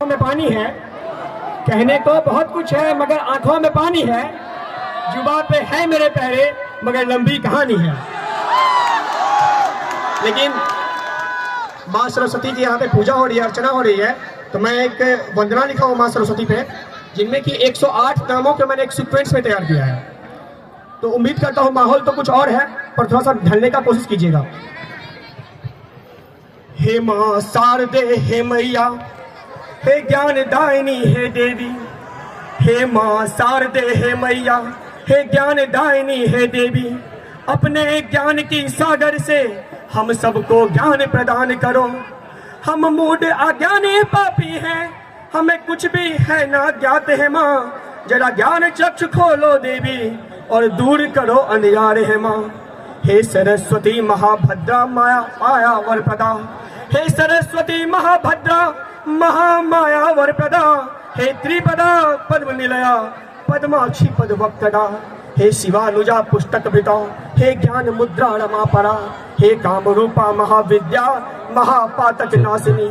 में पानी है, कहने को बहुत कुछ है मगर आंखों में पानी है। जुबान पे है मेरे पहरे मगर लंबी कहानी है। लेकिन माँ सरस्वती की यहाँ पे पूजा हो रही है, अर्चना हो रही है, तो मैं एक वंदना लिखा हूँ माँ सरस्वती पे, जिनमें कि 108 नामों के मैंने एक सीक्वेंस में तैयार किया है। तो उम्मीद करता हूँ माहौल तो कुछ और है पर थोड़ा सा ढलने का कोशिश कीजिएगा। हे माँ शारदे, हे मैया, हे ज्ञान दायिनी, हे देवी। हे माँ शारदे, हे मैया, हे ज्ञान दायिनी, हे देवी। अपने ज्ञान की सागर से हम सबको ज्ञान प्रदान करो। हम मूढ़ अज्ञानी पापी हैं, हमें कुछ भी है ना ज्ञात है माँ। जरा ज्ञान चक्षु खोलो देवी और दूर करो अंधियारे है माँ। हे सरस्वती महाभद्रा माया माया वरप्रदा, हे सरस्वती महाभद्रा महामाया वरप्रदा। हे त्रिपदा पद्म निलया पद्माक्षी पदवक्तदा। हे शिवानुजा पुस्तक भृता, हे ज्ञान मुद्रा रमापरा। हे कामरूपा महाविद्या महापातक नाशिनी,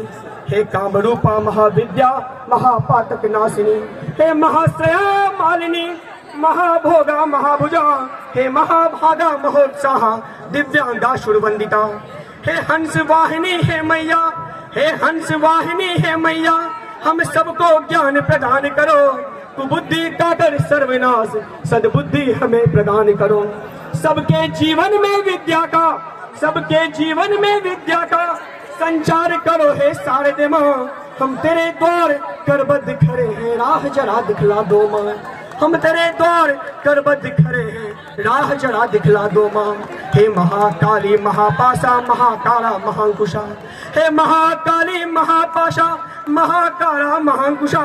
हे कामरूपा महाविद्या महापातक नाशिनी। हे महाश्रया मालिनी महाभोगा महाभुजा, हे महाभागा महोत्साह दिव्यांगा शुरवंदिता। हे हंस वाहिनी हे मैया, हे हंस वाहिनी हे मैया, हम सबको ज्ञान प्रदान करो। कुबुद्धि काकर सर्वनाश सद्बुद्धि हमें प्रदान करो। सबके जीवन में विद्या का, सबके जीवन में विद्या का संचार करो हे शारदे माँ। हम तेरे द्वार करबद्ध खड़े हैं, राह जरा दिखला दो माँ। हम तेरे द्वार करबद्ध खड़े हैं, राह जरा दिखला दो माँ। हे महाकाली महापाशा महाकाला महांकुशा, हे महाकाली महापाशा महाकाला महांकुशा।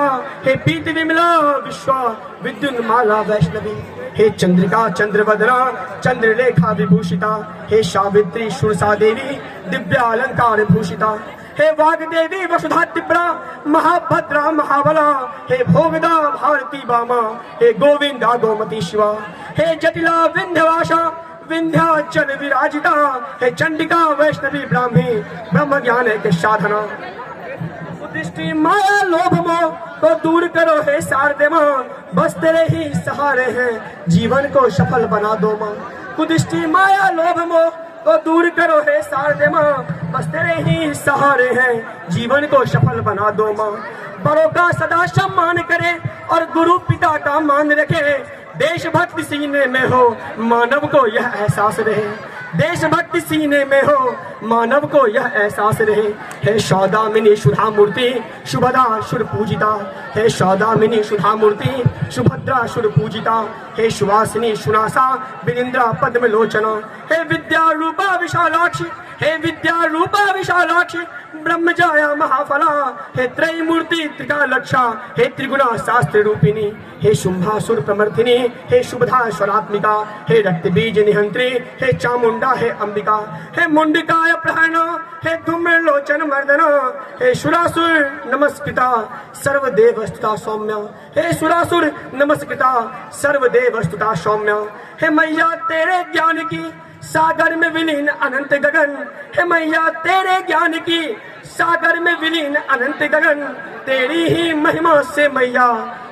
हे पीत विमला विश्वा विद्युन्माला वैष्णवी। हे चंद्रिका चंद्रवदना चंद्रलेखा विभूषिता। हे सावित्री शुरसा देवी दिव्यालंकार भूषिता। हे वाग्देवी वसुधा तिप्रा महाभद्रा महाबला। हे भोगदा भारती बामा, हे गोविंदा गोमती शिवा। हे जटिला विंध्यवासा विंध्याचल विराजिता। हे चंडिका वैष्णवी ब्राह्मी ब्रह्म ज्ञान के साधना। दृष्टि माया लोभ मोह को दूर करो हे शारदे माँ। बस तेरे ही सहारे हैं, जीवन को सफल बना दो माँ। कुदृष्टि माया लोभ मोह को दूर करो हे शारदे माँ। बस तेरे ही सहारे हैं, जीवन को सफल बना दो माँ। बड़ों का सदा सम्मान करे और गुरु पिता का मान रखे। देशभक्ति सीने में हो मानव को यह एहसास रहे। देशभक्ति सीने में हो मानव को यह एहसास रहे। हे सौदामिनी सुधा मूर्ति सुभद्रा सुर पूजिता। हे सौदामिनी सुधा मूर्ति सुभद्रा सुर पूजिता। हे सुवासिनी सुनासा विनिंद्रा पद्म लोचना। हे विद्या रूपा विशालाक्षी, हे विद्या रूपा विशालाक्षी ब्रह्मजाया महाफला। हे त्रयमूर्ति त्रिकालक्षा, हे त्रिगुणा शास्त्र रूपिणी। हे शुंभासुर प्रमर्थिनी, हे शुभधा स्वरात्मिका। हे रक्त बीज निहंत्री, हे चामुंडा, हे अंबिका। हे मुंडिकाय प्रहरणा, हे धूम्र लोचन मर्दना। हे सुरासुर नमस्कृता सर्वदेव स्तुता सौम्या। हे सुरासुर नमस्कृता सर्वदेव स्तुता सौम्या। हे मैया तेरे ज्ञान की सागर में विलीन अनंत गगन। हे मैया तेरे ज्ञान की सागर में विलीन अनंत गगन। तेरी ही महिमा से मैया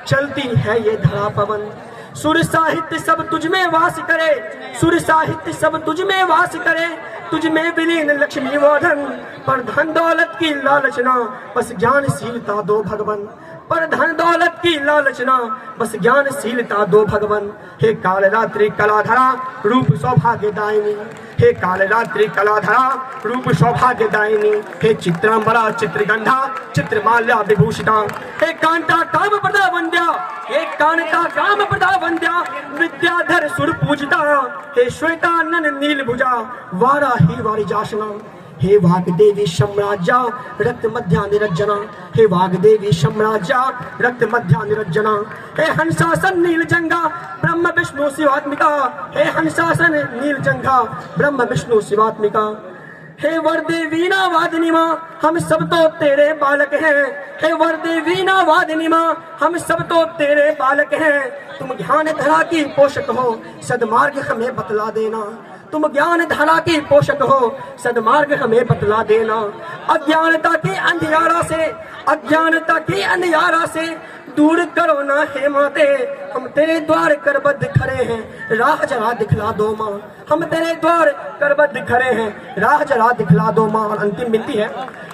चलती है ये धरा पवन। सुर साहित्य सब तुझ में वास करे, सुर साहित्य सब तुझ में वास करे। तुझ में विलीन लक्ष्मी व धन, पर धन दौलत की लालचना बस ज्ञानशीलता दो भगवन। पर धन दौलत की लालचना बस ज्ञानशीलता दो भगवन। हे कालरात्रि कलाधरा रूप सौभाग्य दायिनी। हे कालरात्रि कलाधरा रूप सौभाग्य दायिनी। हे चित्रांबरा चित्रगंधा चित्रमाल्या विभूषिता। हे कांता काम प्रदा वंद्या, हे कांता काम प्रदा वंद्या विद्याधर सुर पूजिता। हे श्वेतानन नीलभुजा वाराही वारिजासना। हे वाग्देवी सम्राज्या रक्त मध्या निरंजना। हे वाग्देवी सम्राज्या रक्त मध्या निरंजना। हे हंसासन नीलजंगा ब्रह्म विष्णु शिवात्मिका। हे हंसासन नीलजंगा ब्रह्म विष्णु शिवात्मिका। हे वरदे वीणा वादिनी माँ, हम सब तो तेरे बालक हैं। हे वरदे वीणा वादिनी माँ, हम सब तो तेरे बालक हैं। तुम ज्ञान धरा की पोषक हो, सदमार्ग हमें बतला देना। तुम ज्ञान धारा की पोषक हो, सदमार्ग हमें बतला देना। अज्ञानता की अंधियारा से, अज्ञानता की अंधियारा से दूर करो ना हे माते, हम तेरे द्वार करबद्ध खड़े हैं, राह जरा दिखला दो माँ। हम तेरे द्वार करबद्ध खड़े हैं, राह जरा दिखला दो माँ। अंतिम विनती है,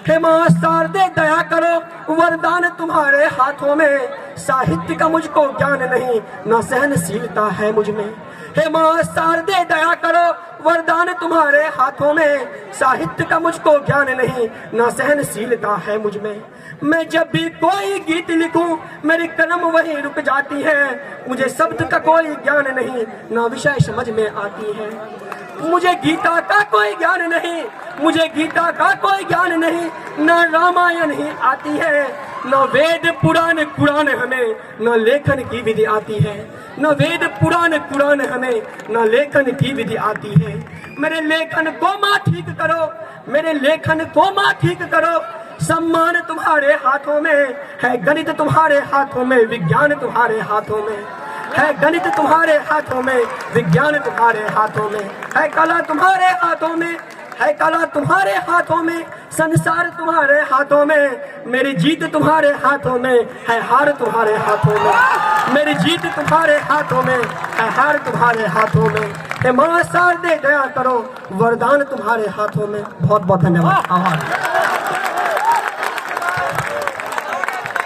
हे माँ शारदे दया करो, वरदान तुम्हारे हाथों में, साहित्य का मुझको ज्ञान नहीं, ना सहनशीलता है मुझ में। हे माँ शारदे दया करो, वरदान तुम्हारे हाथों में, साहित्य का मुझको ज्ञान नहीं, ना सहनशीलता है मुझ में। मैं जब भी कोई गीत लिखूं, मेरी कलम वहीं रुक जाती है, मुझे शब्द का कोई ज्ञान नहीं, ना विषय समझ में आती है। मुझे गीता का कोई ज्ञान नहीं, मुझे गीता का कोई ज्ञान नहीं, ना रामायण ही आती है, न वेद पुराण कुरान हमें, न लेखन की विधि आती है। न वेद पुराण कुरान हमें, न लेखन की विधि आती है। मेरे लेखन को माँ ठीक करो, मेरे लेखन को माँ ठीक करो। सम्मान तुम्हारे हाथों में है, गणित तुम्हारे हाथों में, विज्ञान तुम्हारे हाथों में है। गणित तुम्हारे हाथों में, विज्ञान तुम्हारे हाथों में है। कला तुम्हारे हाथों में है, कला तुम्हारे हाथों में, संसार तुम्हारे हाथों में। मेरी जीत तुम्हारे हाथों में है, हार तुम्हारे हाथों में। मेरी जीत तुम्हारे हाथों में है, हार तुम्हारे हाथों में। हे माँ शारदे दया करो, वरदान तुम्हारे हाथों में। बहुत बहुत धन्यवाद, आभार।